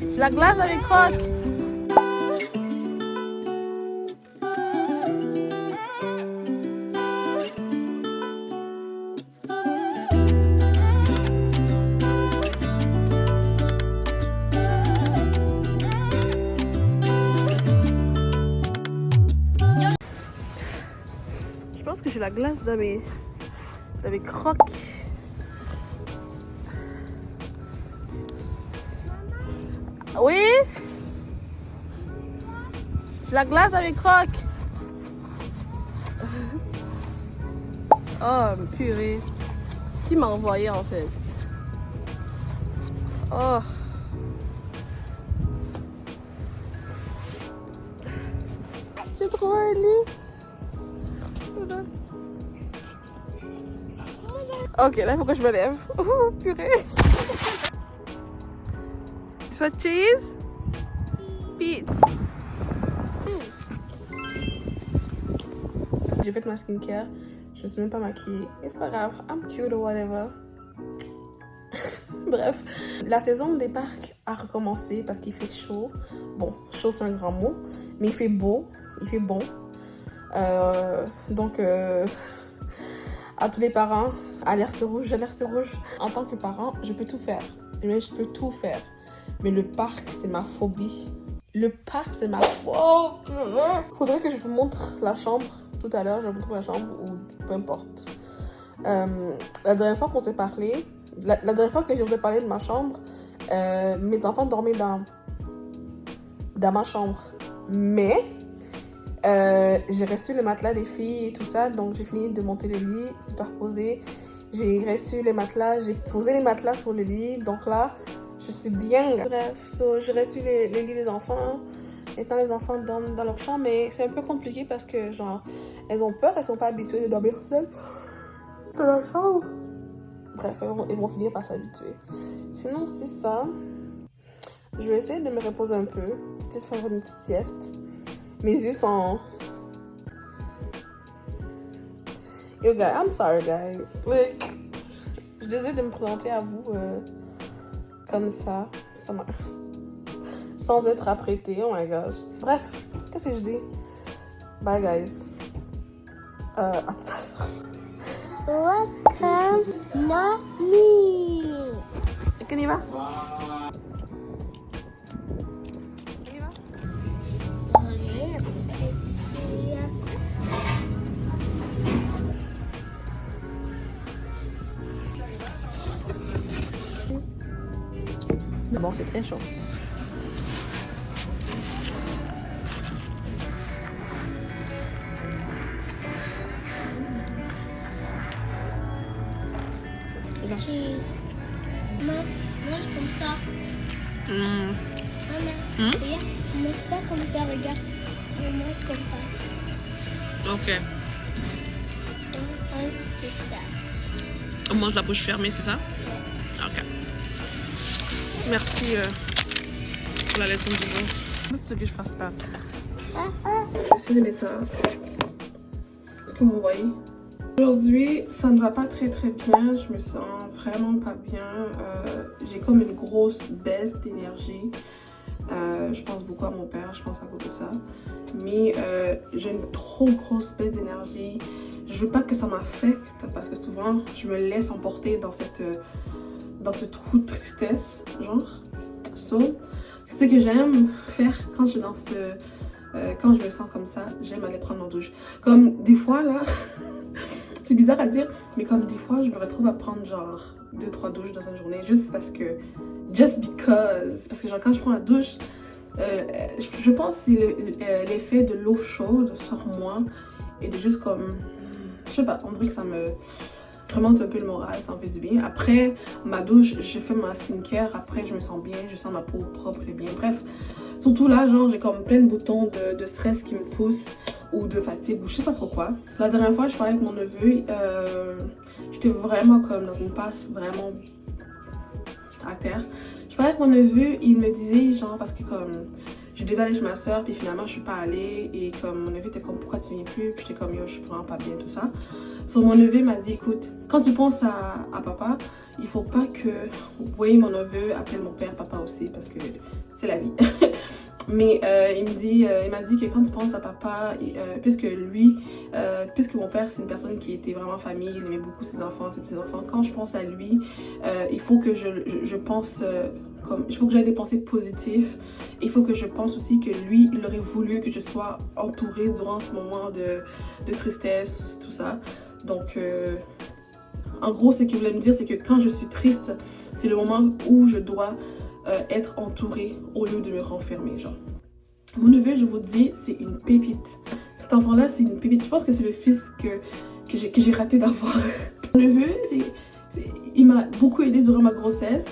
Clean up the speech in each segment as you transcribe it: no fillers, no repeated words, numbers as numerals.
C'est la glace avec croque. Je pense que j'ai la glace dans mes croques. Oui? J'ai la glace avec croque. Oh, purée. Qui m'a envoyé en fait? Oh. J'ai trouvé un lit. Ok, là il faut que je me lève. Oh, purée. Soit cheese? Puis... J'ai fait ma skincare. Je me suis même pas maquillée. Mais c'est pas grave. I'm cute or whatever. Bref. La saison des parcs a recommencé parce qu'il fait chaud. Bon, chaud c'est un grand mot. Mais il fait beau. Il fait bon. Donc, à tous les parents, alerte rouge, alerte rouge. En tant que parent, je peux tout faire. Je peux tout faire. Mais le parc, c'est ma phobie. Le parc, c'est ma phobie. Faudrait que je vous montre la chambre tout à l'heure. Je vais vous montrer la chambre ou peu importe. La dernière fois qu'on s'est parlé, la dernière fois que je vous ai parlé de ma chambre, mes enfants dormaient dans ma chambre. Mais j'ai reçu le matelas des filles et tout ça, donc j'ai fini de monter le lit, superposé. J'ai reçu les matelas, j'ai posé les matelas sur le lit, donc là, je suis bien. Bref, j'ai reçu les lits des enfants. Maintenant, les enfants dorment dans leur chambre, mais c'est un peu compliqué parce que, genre, elles ont peur, elles sont pas habituées de dormir seules dans la chambre. Bref, ils vont finir par s'habituer. Sinon, c'est ça. Je vais essayer de me reposer un peu, peut-être faire une petite sieste. Mes yeux sont... Yo guys, I'm sorry guys. Like, je décide de me présenter à vous comme ça sans être apprêtée. Oh my gosh. Bref, qu'est-ce que je dis? Bye guys. À tout à l'heure. Welcome, mommy. On y va? Mais bon, c'est très chaud. Cheese. Maman, mange comme ça. Maman, regarde, mange pas comme ça, regarde. On mange comme ça. Ok. C'est ça. On mange la bouche fermée, c'est ça? Ok. Merci pour la leçon de jour. C'est ce que je fasse pas. Je vais essayer de mettre ça. Comme vous voyez. Aujourd'hui, ça ne va pas très bien. Je me sens vraiment pas bien. J'ai comme une grosse baisse d'énergie. Je pense beaucoup à mon père, je pense à cause de ça. Mais j'ai une trop grosse baisse d'énergie. Je veux pas que ça m'affecte parce que souvent, je me laisse emporter dans ce trou de tristesse, genre. Ce que j'aime faire quand je quand je me sens comme ça, j'aime aller prendre ma douche. Comme des fois là, c'est bizarre à dire, mais comme des fois je me retrouve à prendre genre 2-3 douches dans une journée juste parce que, parce que genre quand je prends la douche, je pense que c'est l'effet de l'eau chaude sur moi et de juste comme, je sais pas, on dirait que ça me remonte un peu le moral, ça me fait du bien. Après ma douche, je fais ma skincare, après je me sens bien, je sens ma peau propre et bien. Bref, surtout là, genre j'ai comme plein de boutons de stress qui me poussent ou de fatigue ou je sais pas trop quoi. La dernière fois, je parlais avec mon neveu, j'étais vraiment comme dans une passe vraiment à terre. Je parlais avec mon neveu, il me disait genre parce que comme je devais aller chez ma soeur, puis finalement je suis pas allée et comme mon neveu était comme pourquoi tu viens plus, puis j'étais comme yo je suis vraiment pas bien tout ça. So, mon neveu m'a dit écoute, quand tu penses à papa, il faut pas que oui mon neveu appelle mon père papa aussi parce que c'est la vie. Mais il m'a dit que quand tu penses à papa, puisque mon père c'est une personne qui était vraiment famille, il aimait beaucoup ses enfants, ses petits-enfants, quand je pense à lui, il faut que je pense, il faut que j'aie des pensées positives. Il faut que je pense aussi que lui, il aurait voulu que je sois entourée durant ce moment de tristesse, tout ça. Donc, en gros, ce qu'il voulait me dire, c'est que quand je suis triste, c'est le moment où je dois être entourée au lieu de me renfermer, genre. Mon neveu, je vous dis, c'est une pépite. Cet enfant-là, c'est une pépite. Je pense que c'est le fils que j'ai raté d'avoir. Mon neveu, il m'a beaucoup aidé durant ma grossesse.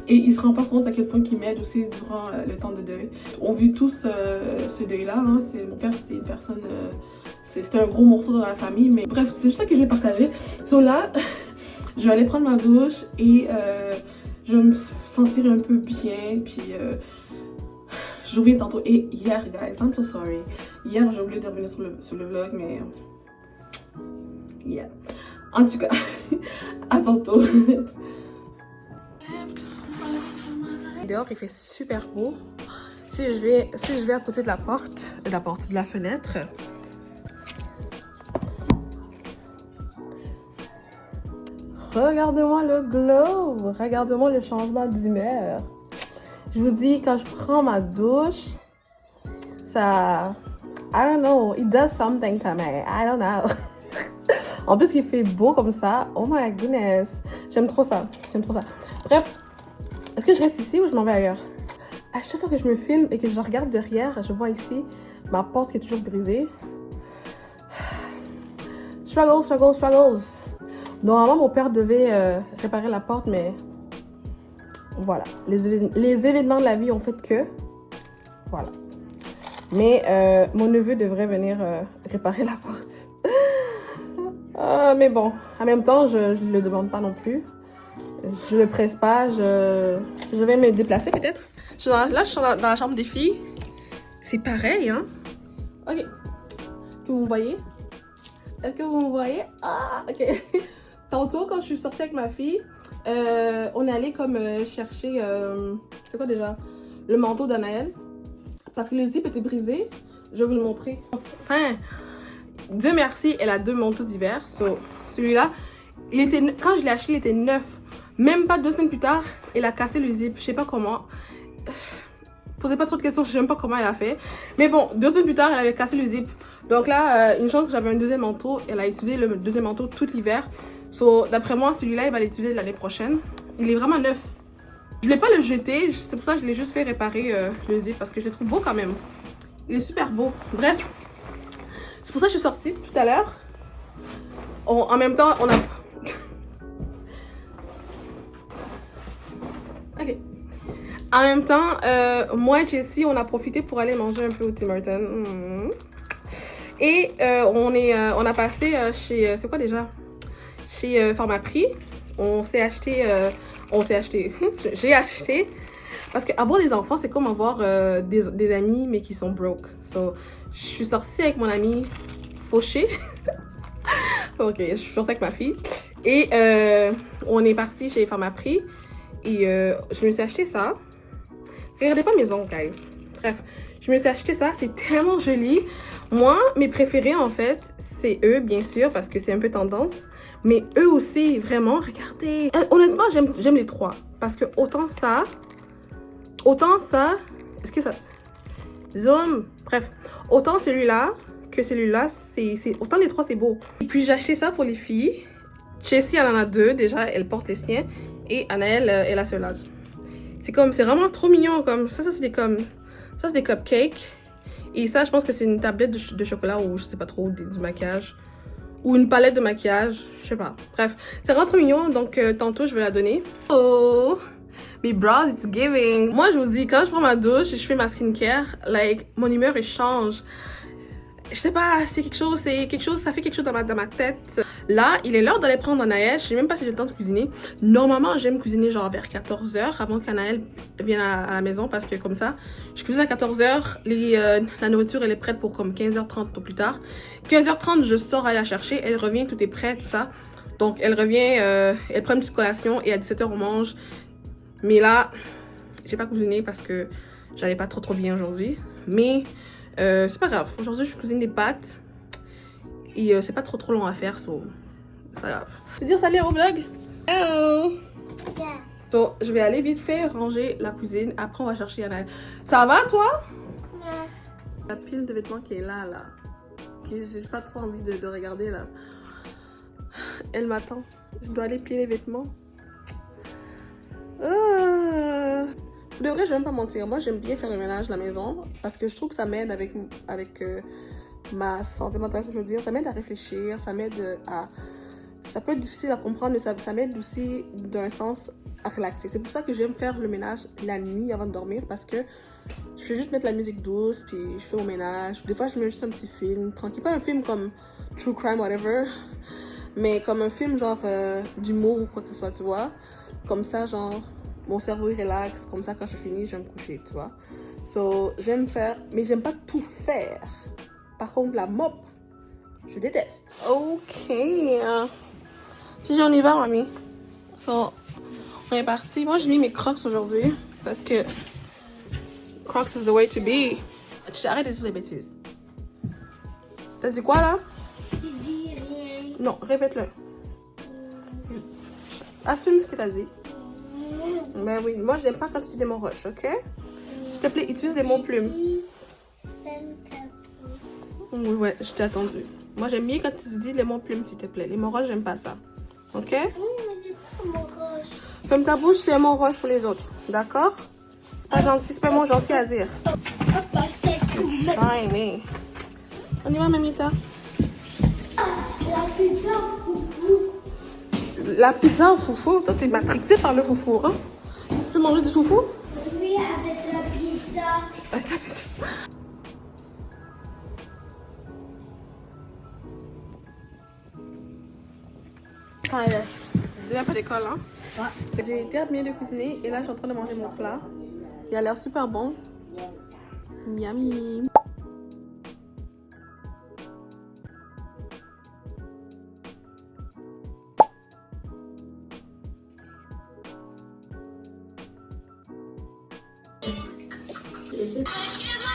Et il se rend pas compte à quel point il m'aide aussi durant le temps de deuil. On vit tous ce deuil-là. Hein. Mon père, c'était une personne... c'était un gros morceau dans la famille. Mais bref, c'est juste ça que je vais partager. So là, je vais aller prendre ma douche et... je vais me sentir un peu bien, puis je reviens tantôt. Et hier, guys, I'm so sorry. Hier, j'ai oublié de revenir sur le vlog, mais... Yeah. En tout cas, à tantôt. Dehors, il fait super beau. Si je vais à côté de la fenêtre... Regardez-moi le glow, regardez-moi le changement d'humeur. Je vous dis, quand je prends ma douche, ça... I don't know, it does something to me, I don't know. En plus, il fait beau comme ça, oh my goodness. J'aime trop ça. Bref, est-ce que je reste ici ou je m'en vais ailleurs? À chaque fois que je me filme et que je regarde derrière, je vois ici ma porte qui est toujours brisée. Struggles. Normalement, mon père devait réparer la porte, mais voilà. Les événements de la vie ont fait que... Voilà. Mais mon neveu devrait venir réparer la porte. Mais bon, en même temps, je ne le demande pas non plus. Je ne le presse pas. Je vais me déplacer peut-être. Là, je suis dans la chambre des filles. C'est pareil, hein? Ok. Est-ce que vous me voyez? Est-ce que vous me voyez? Ah, ok. Tantôt, quand je suis sortie avec ma fille, on est allé comme chercher, c'est quoi déjà? Le manteau d'Anaël. Parce que le zip était brisé. Je vais vous le montrer. Enfin, Dieu merci, elle a 2 manteaux d'hiver. So, celui-là, quand je l'ai acheté, il était neuf. Même pas 2 semaines plus tard, elle a cassé le zip. Je sais pas comment. Posez pas trop de questions, je sais même pas comment elle a fait. Mais bon, 2 semaines plus tard, elle avait cassé le zip. Donc là, une chance que j'avais un deuxième manteau. Elle a utilisé le deuxième manteau tout l'hiver. So, d'après moi, celui-là, il va l'utiliser l'année prochaine. Il est vraiment neuf. Je ne l'ai pas le jeté, c'est pour ça que je l'ai juste fait réparer le zip parce que je le trouve beau quand même. Il est super beau. Bref, c'est pour ça que je suis sortie tout à l'heure. En même temps, on a... Ok. En même temps, moi et Jessie, on a profité pour aller manger un peu au Tim Hortons. Et on a passé chez... c'est quoi déjà? Chez Pharmaprix. J'ai acheté. Parce qu'avoir des enfants, c'est comme avoir des amis, mais qui sont broke. So, je suis sortie avec mon ami Fauché. Ok, je suis sortie avec ma fille. Et on est parti chez Pharmaprix. Et je me suis acheté ça. Regardez pas mes ongles, guys. Bref, je me suis acheté ça. C'est tellement joli. Moi, mes préférés, en fait, c'est eux, bien sûr, parce que c'est un peu tendance. Mais eux aussi, vraiment, regardez. Honnêtement, j'aime les 3. Parce que autant ça... Est-ce que ça... Zoom. Bref, autant celui-là que celui-là, autant les 3, c'est beau. Et puis, j'ai acheté ça pour les filles. Jessie, elle en a 2. Déjà, elle porte les siens. Et Anaël, elle a ceux-là. C'est vraiment trop mignon. Comme ça, c'est des cupcakes. Et ça, je pense que c'est une tablette de chocolat ou je sais pas trop, du maquillage. Ou une palette de maquillage, je sais pas. Bref, c'est vraiment trop mignon, donc tantôt je vais la donner. Oh, mes brows, it's giving. Moi, je vous dis, quand je prends ma douche et je fais ma skincare, like, mon humeur, elle change. Je sais pas, ça fait quelque chose dans ma tête. Là, il est l'heure d'aller prendre Anaël. Je sais même pas si j'ai le temps de cuisiner. Normalement, j'aime cuisiner genre vers 14h avant qu'Anaël vienne à la maison parce que comme ça, je cuisine à 14h. La nourriture, elle est prête pour comme 15h30 au plus tard. 15h30, je sors aller la chercher. Elle revient, tout est prêt, tout ça. Donc, elle revient, elle prend une petite collation et à 17h, on mange. Mais là, j'ai pas cuisiné parce que J'allais pas trop bien aujourd'hui. Mais c'est pas grave. Aujourd'hui, je cuisine des pâtes. Et c'est pas trop long à faire, so c'est pas grave. C'est dire salut au vlog. Hello. Donc, je vais aller vite fait ranger la cuisine. Après, on va chercher Yana. Ça va, toi? Ouais. La pile de vêtements qui est là. J'ai pas trop envie de regarder, là. Elle m'attend. Je dois aller plier les vêtements. De vrai, je vais même pas mentir. Moi, j'aime bien faire le ménage de la maison. Parce que je trouve que ça m'aide avec ma santé mentale, je veux dire. Ça m'aide à réfléchir. Ça m'aide à... Ça peut être difficile à comprendre, mais ça m'aide aussi d'un sens à relaxer. C'est pour ça que j'aime faire le ménage la nuit avant de dormir, parce que je fais juste mettre la musique douce, puis je fais mon ménage. Des fois, je mets juste un petit film tranquille. Pas un film comme True Crime, whatever, mais comme un film genre d'humour ou quoi que ce soit, tu vois. Comme ça, genre, mon cerveau il relaxe. Comme ça, quand je finis, je vais me coucher, tu vois. So, j'aime faire, mais j'aime pas tout faire. Par contre, la mop, je déteste. Ok. Si on y va, mamie. So, on est parti. Moi, j'ai mis mes Crocs aujourd'hui parce que Crocs is the way to be. Arrête de dire les bêtises. T'as dit quoi là? Tu dis rien. Non, répète-le. Assume ce que t'as dit. Ben oui, moi, je n'aime pas quand tu dis des mots rush, ok? S'il te plaît, utilise les mots plumes. Oui, ouais, je t'ai attendu. Moi, j'aime bien quand tu dis les mots plumes, s'il te plaît. Les mots rush, j'aime pas ça. Ok? Ferme ta bouche, c'est un mot rush pour les autres. D'accord? C'est pas gentil, c'est pas mon gentil à dire. Shiny. On y va, mamita? La pizza foufou. La pizza au foufou? Toi, t'es matrixée par le foufou, hein? Tu veux manger du foufou? Oui, avec la pizza. Avec la pizza. Tu viens pas d'école, hein? Ouais. J'ai terminé de cuisiner et là, je suis en train de manger mon plat. Il a l'air super bon. Miami.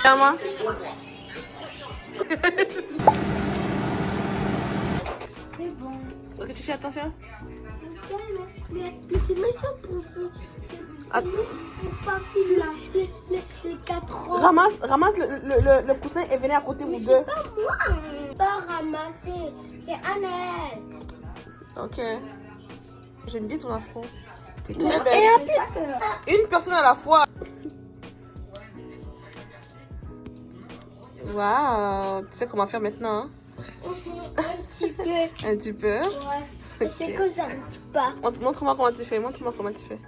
Regarde-moi. C'est bon. Ok, tu fais attention? Mais c'est méchant pour ça. Ah. Pour pas finir les 4 ans. Ramasse le coussin et venez à côté vous deux. Pas moi. Pas ramasser. C'est Anaël. Ok. J'aime bien ton afro. T'es très belle. Une personne à la fois. Waouh. Tu sais comment faire maintenant, hein? Un petit peu. Un petit peu? Ouais. Ok. C'est que j'arrive pas. Montre-moi comment tu fais. Montre-moi comment tu fais.